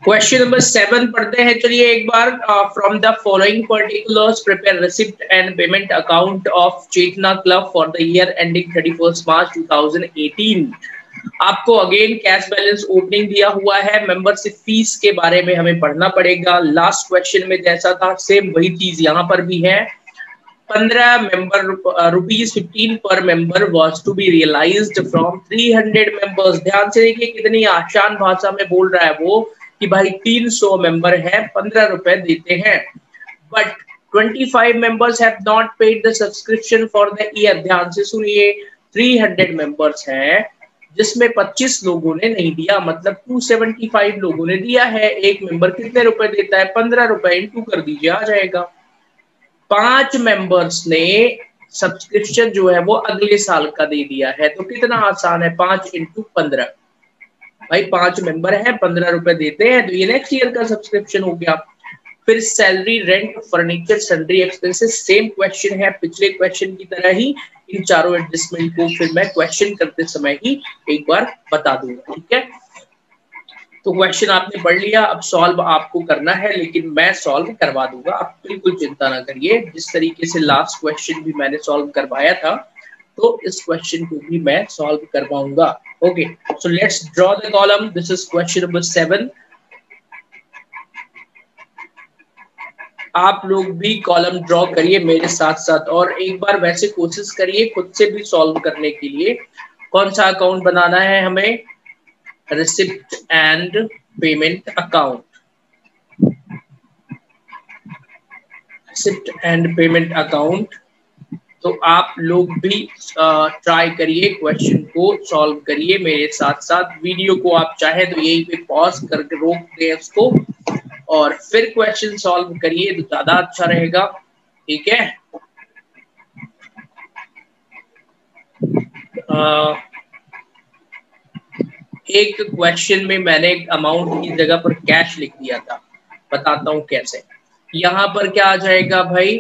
Question number 7 पढ़ते हैं। चलिए एक बार, from the following particulars prepare receipt and payment account of Chetna club for the year ending 31 March 2018। आपको अगेन कैश बैलेंस ओपनिंग दिया हुआ है, मेंबरशिप फीस के बारे में हमें पढ़ना पड़ेगा। लास्ट क्वेश्चन में जैसा था सेम वही चीज यहाँ पर भी है। 15 मेंबर रुपीज 15 पर member was to be realised from 300 members. ध्यान से देखिए कितनी आसान भाषा में बोल रहा है वो कि भाई 300 मेंबर है, 15 रुपए देते हैं। But 25 members have not paid the subscription for the year. ध्यान से सुनिए, 300 मेंबर्स हैं जिसमें 25 लोगों ने नहीं दिया, मतलब 275 लोगों ने दिया है। एक मेंबर कितने रुपए देता है? 15 रुपए, इंटू कर दीजिए, आ जाएगा। 5 मेंबर्स ने सब्सक्रिप्शन जो है वो अगले साल का दे दिया है, तो कितना आसान है, 5 इंटू 15। भाई 5 मेंबर है, 15 रुपए देते हैं, तो ये नेक्स्ट ईयर का सब्सक्रिप्शन हो गया। फिर salary, rent, furniture, sundry expenses, same question है पिछले क्वेश्चन की तरह ही। इन चारों एडजस्टमेंट को फिर मैं क्वेश्चन करते समय ही एक बार बता दूंगा, ठीक है। तो क्वेश्चन आपने पढ़ लिया, अब सॉल्व आपको करना है, लेकिन मैं सॉल्व करवा दूंगा, आप बिल्कुल चिंता ना करिए। जिस तरीके से लास्ट क्वेश्चन भी मैंने सॉल्व करवाया था, तो इस क्वेश्चन को भी मैं सॉल्व करवाऊंगा। Okay, so let's draw the column. This is question number 7। आप लोग भी कॉलम ड्रॉ करिए मेरे साथ साथ, और एक बार वैसे कोशिश करिए खुद से भी सॉल्व करने के लिए। कौन सा अकाउंट बनाना है हमें? Receipt and payment account. Receipt and payment account. तो आप लोग भी ट्राई करिए, क्वेश्चन को सॉल्व करिए मेरे साथ साथ। वीडियो को आप चाहे तो यहीं पे पॉज करके रोक दें उसको, और फिर क्वेश्चन सॉल्व करिए तो ज्यादा अच्छा रहेगा, ठीक है। एक क्वेश्चन में मैंने अमाउंट की जगह पर कैश लिख दिया था, बताता हूँ कैसे। यहाँ पर क्या आ जाएगा भाई?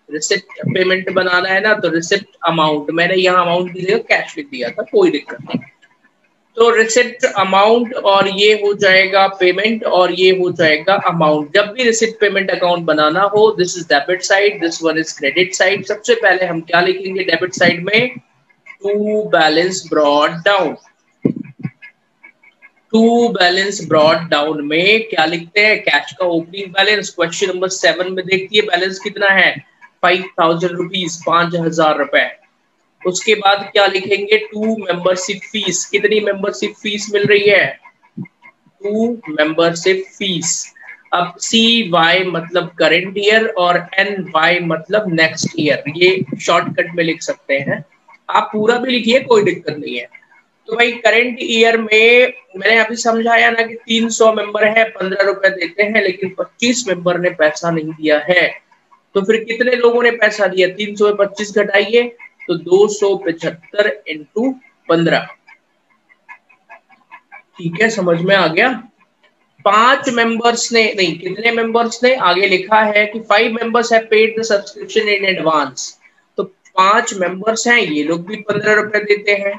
रिसिप्ट पेमेंट बनाना है ना, तो रिसिप्ट अमाउंट, मैंने यहाँ अमाउंट की जगह कैश लिख दिया था, कोई दिक्कत नहीं। तो रिसिप्ट अमाउंट, और ये हो जाएगा पेमेंट, और ये हो जाएगा अमाउंट। जब भी रिसिप्ट पेमेंट अकाउंट बनाना हो, this is debit side, this one is credit side. सबसे पहले हम क्या लिखेंगे डेबिट साइड में? To balance brought down. To balance brought down में क्या लिखते हैं? कैश का ओपनिंग बैलेंस। क्वेश्चन नंबर 7 में देखिए बैलेंस कितना है? 5000 रुपीज, 5000 रुपए। उसके बाद क्या लिखेंगे? To membership fees. कितनी मेंबरशिप फीस मिल रही है? 2 मेंबरशिप फीस। अब CY मतलब करेंट ईयर और NY मतलब नेक्स्ट ईयर, ये शॉर्टकट में लिख सकते हैं। आप पूरा भी लिखिए, कोई दिक्कत नहीं है। तो भाई करंट ईयर में मैंने अभी समझाया ना कि 300 मेंबर है, 15 रुपए देते हैं, लेकिन 25 मेंबर ने पैसा नहीं दिया है। तो फिर कितने लोगों ने पैसा दिया? 300 में 25 घटाइए तो 275 इंटू 15, ठीक है, समझ में आ गया। 5 मेंबर्स ने नहीं, कितने मेंबर्स ने? आगे लिखा है कि 5 members have paid the subscription in advance. तो 5 मेंबर्स हैं, ये लोग भी 15 रुपए देते हैं।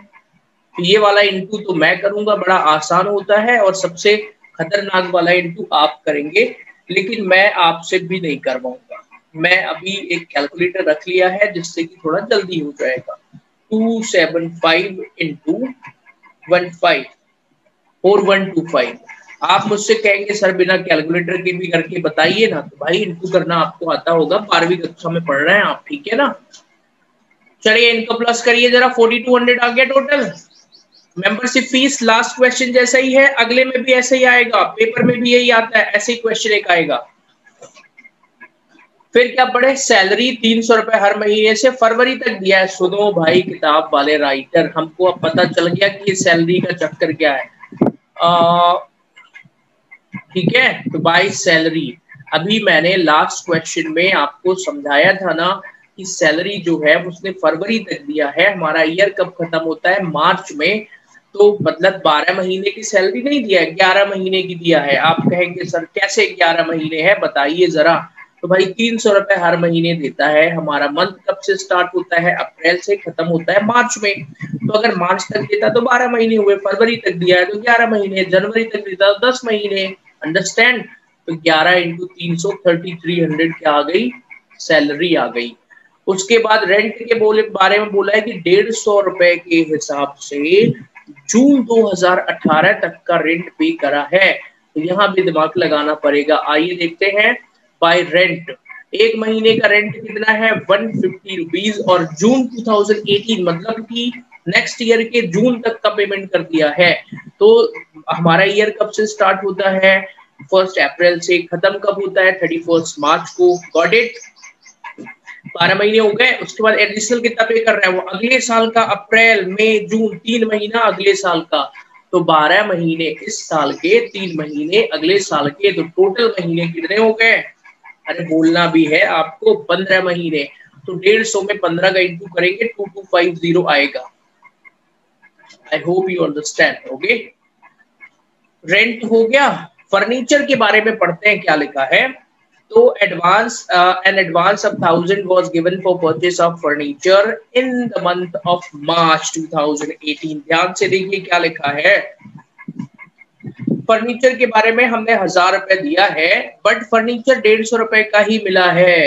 तो ये वाला इंटू तो मैं करूंगा, बड़ा आसान होता है, और सबसे खतरनाक वाला इंटू आप करेंगे, लेकिन मैं आपसे भी नहीं करवाऊंगा। मैं अभी एक कैलकुलेटर रख लिया है जिससे कि थोड़ा जल्दी हो जाएगा। 275 इंटू 15 4125। आप मुझसे कहेंगे सर बिना कैलकुलेटर के भी करके बताइए ना, तो भाई इंटू करना आपको आता होगा, 12वीं कक्षा में पढ़ रहे हैं आप, ठीक है ना। चलिए इनको प्लस करिए जरा, 4200 आ गया total. Membership fees last question जैसा ही है, अगले में भी ऐसे ही आएगा, पेपर में भी यही आता है, ऐसे ही क्वेश्चन एक आएगा। फिर क्या पढ़े? सैलरी 300 रुपए हर महीने से फरवरी तक दिया है। सुनो भाई किताब वाले राइटर, हमको अब पता चल गया कि सैलरी का चक्कर क्या है। ठीक है, तो बाय सैलरी, अभी मैंने लास्ट क्वेश्चन में आपको समझाया था ना कि सैलरी जो है उसने फरवरी तक दिया है। हमारा ईयर कब खत्म होता है? मार्च में। तो मतलब 12 महीने की सैलरी नहीं दिया है, 11 महीने की दिया है। आप कहेंगे सर कैसे 11 महीने है, बताइए जरा। तो भाई 300 रुपए हर महीने देता है। हमारा मंथ कब से स्टार्ट होता है? अप्रैल से, खत्म होता है मार्च में। तो अगर मार्च तक देता तो 12 महीने हुए, फरवरी तक दिया है तो 11 महीने, जनवरी तक देता तो 10 महीने। अंडरस्टैंड। तो 11 इंटू 300 3300 क्या आ गई, सैलरी आ गई। उसके बाद रेंट के बारे में बोला है कि 150 रुपए के हिसाब से जून 2018 तक का रेंट पे करा है। तो यहाँ भी दिमाग लगाना पड़ेगा। आइए देखते हैं। बाय रेंट, एक महीने का रेंट कितना है 150 रुपीज, और जून 2018 मतलब कि नेक्स्ट ईयर के जून तक का पेमेंट कर दिया है। तो हमारा ईयर कब से स्टार्ट होता है, 1 अप्रैल से, खत्म कब होता है 31 मार्च को। Got it. 12 महीने हो गए। उसके बाद एडिशनल कितना पे कर रहा है वो अगले साल का, अप्रैल मई जून, 3 महीना अगले साल का। तो 12 महीने इस साल के, 3 महीने अगले साल के, तो टोटल महीने कितने हो गए, अरे बोलना भी है आपको, 15 महीने। तो 150 में 15 का इंटू करेंगे 2250 आएगा। I hope you understand. Okay, rent हो गया। फर्नीचर के बारे में पढ़ते हैं क्या लिखा है। तो an advance of 1000 was given for purchase of furniture in the month of March 2018। ध्यान से देखिए क्या लिखा है। फर्नीचर के बारे में हमने 1000 रुपए दिया है, बट फर्नीचर 150 रुपए का ही मिला है।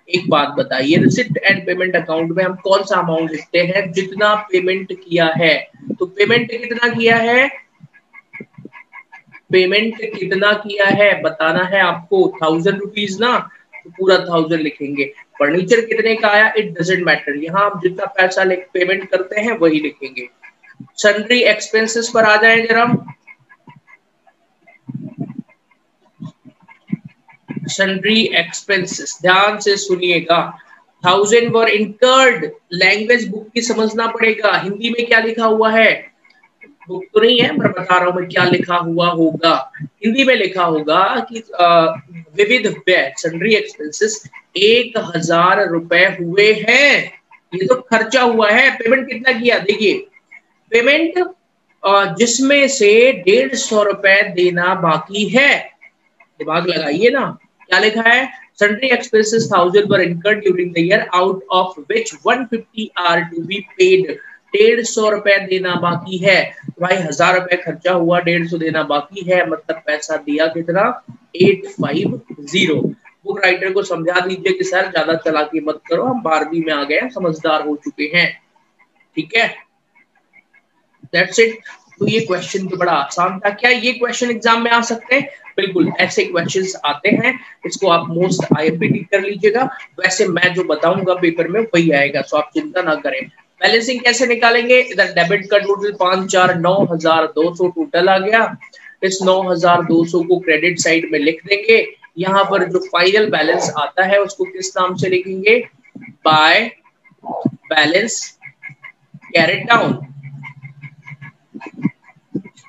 एक बात बताइए, रिसिप्ट एंड पेमेंट अकाउंट में हम कौन सा अमाउंट लिखते हैं, जितना पेमेंट किया है। तो पेमेंट कितना किया है, पेमेंट कितना किया है बताना है आपको, 1000 रुपीज ना, तो पूरा 1000 लिखेंगे। फर्नीचर कितने का आया, इट डजंट मैटर, यहाँ हम जितना पैसा पेमेंट करते हैं वही लिखेंगे। सन्ड्री एक्सपेंसेस पर आ जाए जरा। सन्ड्री एक्सपेंसेस ध्यान से सुनिएगा। 1000 वर इनकर्ड, लैंग्वेज बुक की समझना पड़ेगा। हिंदी में क्या लिखा हुआ है, बुक तो नहीं है, मैं बता रहा हूं मैं क्या लिखा हुआ होगा। हिंदी में लिखा होगा कि विविध व्यय, सन्ड्री एक्सपेंसेस 1000 रुपए हुए हैं। ये तो खर्चा हुआ है। पेमेंट कितना किया, देखिए पेमेंट जिसमें से 150 रुपए देना बाकी है। दिमाग लगाइए ना, क्या लिखा है, sundry expenses 1000 were incurred during the year, out of which 150 are to be paid. 150 रुपए देना बाकी है। भाई 1000 रुपए खर्चा हुआ, 150 देना बाकी है, मतलब पैसा दिया कितना, 850। बुक राइटर को समझा दीजिए कि सर ज्यादा चालाकी मत करो, हम 12वीं में आ गए, समझदार हो चुके हैं। ठीक है, दैट्स इट। तो ये क्वेश्चन तो बड़ा आसान था। क्या ये क्वेश्चन एग्जाम में आ सकते हैं, बिल्कुल ऐसे क्वेश्चंस आते हैं। इसको आप मोस्ट आईएमपी टिक कर लीजिएगा। वैसे मैं जो बताऊंगा पेपर में वही आएगा, सो आप चिंता ना करें। बैलेंसिंग कैसे निकालेंगे, इधर डेबिट का टोटल 5 4 9200 टोटल आ गया। इस 9200 को क्रेडिट साइड में लिख देंगे। यहाँ पर जो फाइनल बैलेंस आता है उसको किस नाम से लिखेंगे, by balance carried down,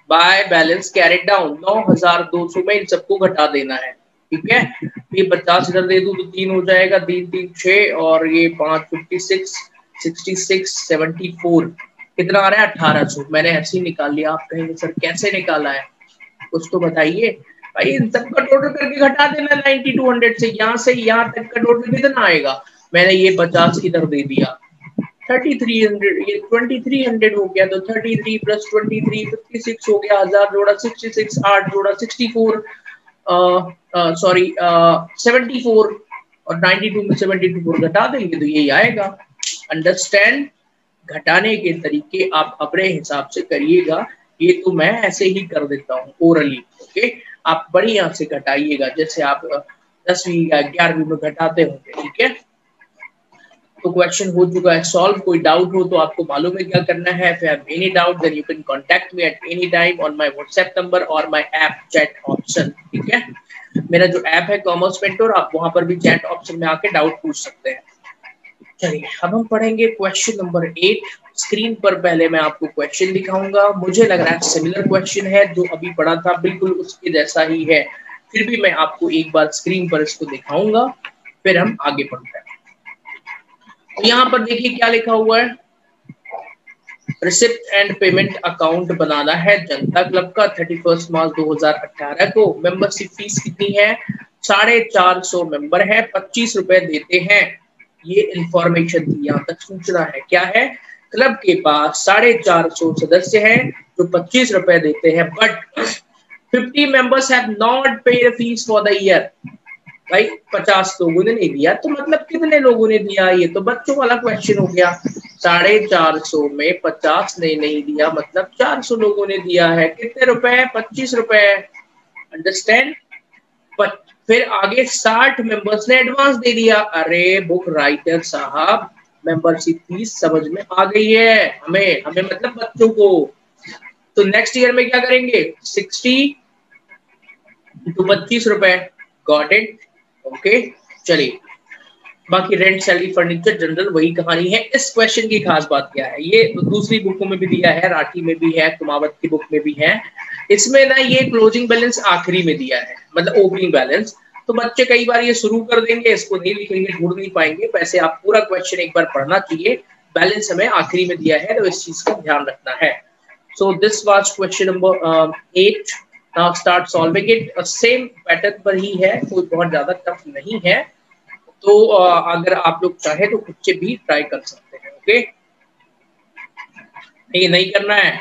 by balance carried down. 9200 में इन सबको घटा देना है। ठीक है, ये 50 इधर दे दूं तो 3 हो जाएगा, 3 3 6 और ये 5 56 66 74 कितना आ रहा है 1800। मैंने ऐसे ही निकाल लिया। आप कहेंगे सर कैसे निकाला है, कुछ तो बताइए। भाई इन सबका टोटल करके घटा देना 9200 से, यहाँ से यहाँ तक का टोटल कितना आएगा। मैंने ये 50 इधर दे दिया, 3300, ये 2300 हो गया। तो 33 प्लस 23 56 हो गया, 1000 जोड़ा 66, 8 जोड़ा 64, सॉरी 74, और 92 में 74 घटा देंगे तो यही आएगा। अंडरस्टैंड, घटाने के तरीके आप अपने हिसाब से करिएगा। ये तो मैं ऐसे ही कर देता हूँ ओरली। ओके, आप बढ़िया से घटाइएगा जैसे आप 10वीं या 11वीं में घटाते होंगे। ठीक है, तो क्वेश्चन हो चुका है सॉल्व। कोई डाउट हो तो आपको मालूम है क्या करना है। If you have any doubt then you can contact me at any time on my WhatsApp number or my app chat option। ठीक है, मेरा जो ऐप है कॉमर्स मेंटोर, आप वहां पर भी चैट ऑप्शन में आके डाउट पूछ सकते हैं। चलिए अब हम पढ़ेंगे क्वेश्चन नंबर 8। स्क्रीन पर पहले मैं आपको क्वेश्चन दिखाऊंगा। मुझे लग रहा है सिमिलर क्वेश्चन है, जो अभी पढ़ा था बिल्कुल उसके जैसा ही है, फिर भी मैं आपको एक बार स्क्रीन पर इसको दिखाऊंगा, फिर हम आगे बढ़ते हैं। तो यहाँ पर देखिए क्या लिखा हुआ है, रिसिप्ट एंड पेमेंट अकाउंट बनाना है जनता क्लब का 31 मार्च 2018 को। मेंबरशिप फीस कितनी है, 450 मेंबर है, 25 रुपए देते हैं। ये इंफॉर्मेशन थी, यहाँ तक सूचना है। क्या है, क्लब के पास 450 सदस्य हैं जो 25 रुपए देते हैं, but 50 members have not paid fees for the year. भाई 50 लोगों ने नहीं दिया तो मतलब कितने लोगों ने दिया, ये तो बच्चों वाला क्वेश्चन हो गया। 450 में 50 ने नहीं दिया मतलब 400 लोगों ने दिया है। कितने रुपए? 25 रुपए। अंडरस्टैंड? फिर आगे 60 मेंबर्स ने एडवांस दे दिया। अरे बुक राइटर साहब, मेंबरशिप फीस समझ में आ गई है हमें मतलब बच्चों को। तो नेक्स्ट ईयर में क्या करेंगे? 60 इंटू 25 रुपए। Got it? ओके चलिए, बाकी रेंट, सैलरी, फर्नीचर, जनरल वही कहानी है। इस क्वेश्चन की खास बात क्या है, ये दूसरी बुकों में भी दिया है, राठी में भी है, कुमावत की बुक में भी है। इसमें ना ये क्लोजिंग बैलेंस आखिरी में दिया है, मतलब ओपनिंग बैलेंस। तो बच्चे कई बार ये शुरू कर देंगे, इसको नहीं लिखेंगे, ढूंढ नहीं पाएंगे। वैसे आप पूरा क्वेश्चन एक बार पढ़ना चाहिए, बैलेंस हमें आखिरी में दिया है, तो इस चीज का ध्यान रखना है। So this was question number 8। Now start solving it. Same pattern पर ही है, कोई बहुत ज्यादा टफ नहीं है। तो अगर आप लोग चाहे तो खुद से भी ट्राई कर सकते हैं। ओके, ये नहीं करना है,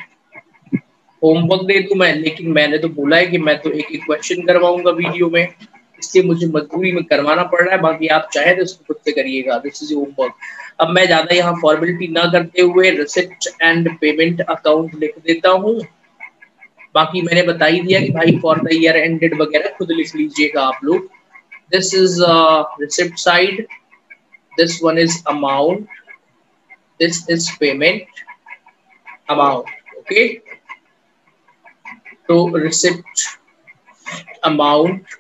होमवर्क दे दूं मैं, लेकिन मैंने तो बोला है कि मैं तो एक एक क्वेश्चन करवाऊंगा वीडियो में, इसलिए मुझे मजबूरी में करवाना पड़ रहा है। बाकी आप चाहे तो इसको खुद से करिएगा, दिस इज होमवर्क। अब मैं ज्यादा यहाँ फॉर्मेलिटी ना करते हुए रिसिप्ट एंड पेमेंट अकाउंट लिख देता हूँ। बाकी मैंने बता ही दिया कि भाई फॉर द ईयर एंडेड वगैरह खुद लिख लीजिएगा आप लोग। This is receipt side. This one is amount. This is payment amount. Okay. So receipt, amount,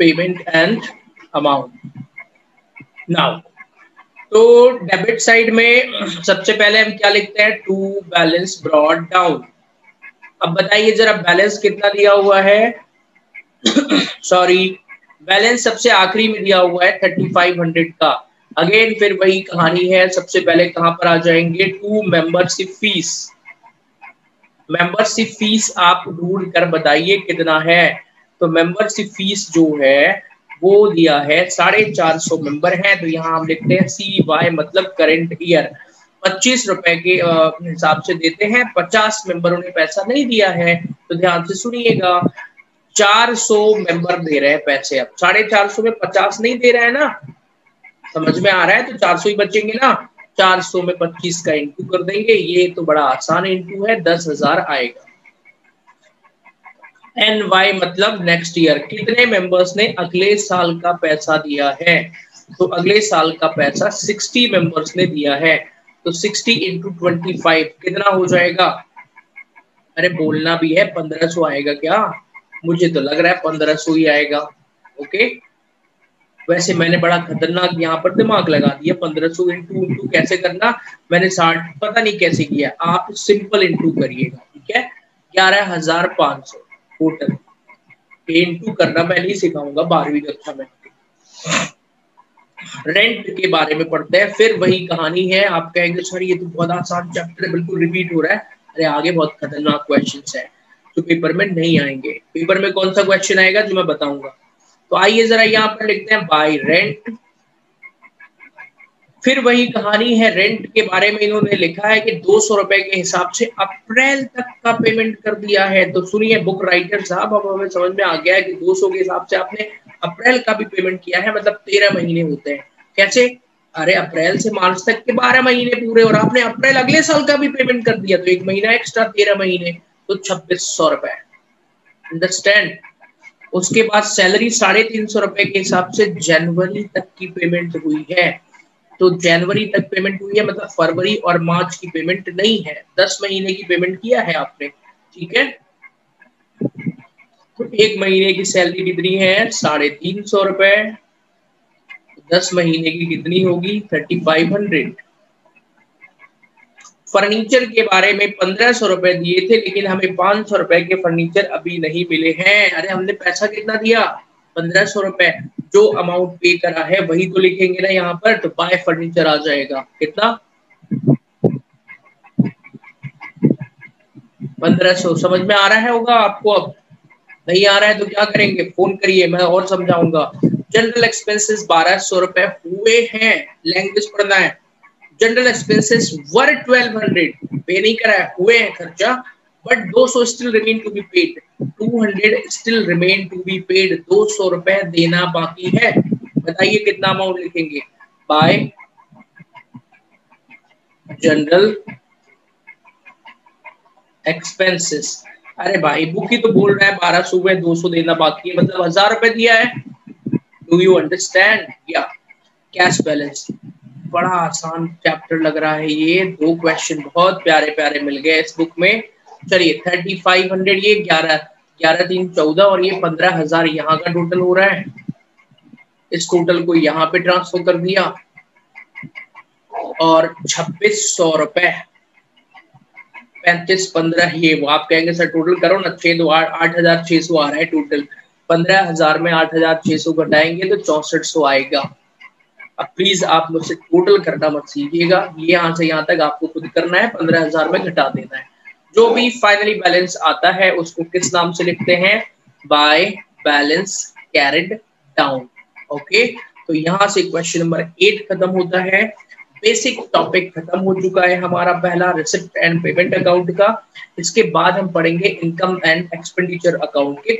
payment and amount. Now, तो डेबिट साइड में सबसे पहले हम क्या लिखते हैं? To balance brought down. अब बताइए जरा बैलेंस कितना दिया हुआ है? सॉरी, बैलेंस सबसे आखिरी में दिया हुआ है 3500 का। अगेन फिर वही कहानी है, सबसे पहले कहां पर आ जाएंगे? To membership fees. Membership fees आप ढूंढ कर बताइए कितना है। तो मेंबरशिप फीस जो है वो दिया है 450 मेंबर है, तो यहाँ हम लिखते हैं CY मतलब करंट ईयर 25 रुपए के हिसाब से देते हैं। 50 मेंबरों ने पैसा नहीं दिया है, तो ध्यान से सुनिएगा। 400 मेंबर दे रहे हैं पैसे। अब 450 में 50 नहीं दे रहे हैं ना, समझ में आ रहा है? तो 400 ही बचेंगे ना। 400 में 25 का इंटू कर देंगे, ये तो बड़ा आसान इंटू है, 10,000 आएगा। NY मतलब नेक्स्ट ईयर, कितने मेंबर्स ने अगले साल का पैसा दिया है? तो अगले साल का पैसा 60 मेंबर्स ने दिया है, तो 60 इंटू 25 कितना हो जाएगा? अरे बोलना भी है, 1500 आएगा क्या? मुझे तो लग रहा है 1500 ही आएगा। ओके, वैसे मैंने बड़ा खतरनाक यहाँ पर दिमाग लगा दिया। 1500 इंटू कैसे करना, मैंने 60 पता नहीं कैसे किया, आप सिंपल इंटू करिएगा। ठीक है, 11,500 टोटल। इंटू करना मैं नहीं सिखाऊंगा 12वीं कक्षा में। रेंट के बारे में पढ़ते हैं, फिर वही कहानी है। आप कहेंगे सर ये तो बहुत आसान चैप्टर है, बिल्कुल रिपीट हो रहा है। अरे आगे बहुत खतरनाक क्वेश्चंस है जो पेपर में नहीं आएंगे। पेपर में कौन सा क्वेश्चन आएगा जो मैं बताऊंगा। तो आइए जरा यहाँ पर लिखते हैं बाय रेंट। फिर वही कहानी है, रेंट के बारे में इन्होंने लिखा है कि 200 रुपए के हिसाब से अप्रैल तक का पेमेंट कर दिया है। तो सुनिए बुक राइटर साहब, अब हमें समझ में आ गया है कि 200 के हिसाब से आपने अप्रैल का भी पेमेंट किया है, मतलब 13 महीने होते हैं। कैसे? अरे अप्रैल से मार्च तक के 12 महीने पूरे, और आपने अप्रैल अगले साल का भी पेमेंट कर दिया, तो एक महीना एक्स्ट्रा, 13 महीने, तो 2600 रुपए। अंडरस्टैंड? उसके बाद सैलरी 350 रुपए के हिसाब से जनवरी तक की पेमेंट हुई है। तो जनवरी तक पेमेंट हुई है, मतलब फरवरी और मार्च की पेमेंट नहीं है, 10 महीने की पेमेंट किया है आपने। ठीक है, तो एक महीने की सैलरी कितनी है? 350 रुपए। 10 महीने की कितनी होगी? 3500। फर्नीचर के बारे में 1500 रुपए दिए थे, लेकिन हमें 500 रुपए के फर्नीचर अभी नहीं मिले हैं। अरे हमने पैसा कितना दिया? 1500 रुपए। जो अमाउंट पे करा है वही तो लिखेंगे ना यहाँ पर, तो बाय फर्नीचर आ जाएगा। कितना? 1500। समझ में आ रहा है होगा आपको? अब नहीं आ रहा है तो क्या करेंगे? फोन करिए, मैं और समझाऊंगा। जनरल एक्सपेंसेस 1200 रुपए हुए हैं, लैंग्वेज पढ़ना है। जनरल एक्सपेंसेस वर 1200, पे नहीं करा है, हुए हैं खर्चा but 200 still remain to be paid, 200 still remain to be paid, 200 रुपए देना बाकी है। बताइए कितना अमाउंट लिखेंगे? By general expenses. अरे भाई बुक ही तो बोल रहा है 1200 में 200 देना बाकी है, मतलब 1000 रुपए दिया है। Do you understand? या कैश बैलेंस, बड़ा आसान चैप्टर लग रहा है ये, 2 क्वेश्चन बहुत प्यारे प्यारे मिल गए इस बुक में। चलिए 3500, ये 11 3 14 और ये 15,000 यहाँ का टोटल हो रहा है। इस टोटल को यहाँ पे ट्रांसफर कर दिया और 2600 रुपए 35 15, ये वो आप कहेंगे सर टोटल करो ना, 8,600 आ रहा है टोटल। 15,000 में 8,600 घटाएंगे तो 6400 आएगा। अब प्लीज आप मुझसे टोटल करना मत सीखिएगा, ये यहाँ से यहाँ तक आपको खुद करना है, 15,000 में घटा देना है। जो भी फाइनली बैलेंस आता है उसको किस नाम से लिखते हैं? By balance carried down. Okay, तो यहाँ से क्वेश्चन नंबर 8 खत्म होता है। बेसिक टॉपिक खत्म हो चुका है हमारा पहला रिसिप्ट एंड पेमेंट अकाउंट का। इसके बाद हम पढ़ेंगे इनकम एंड एक्सपेंडिचर अकाउंट के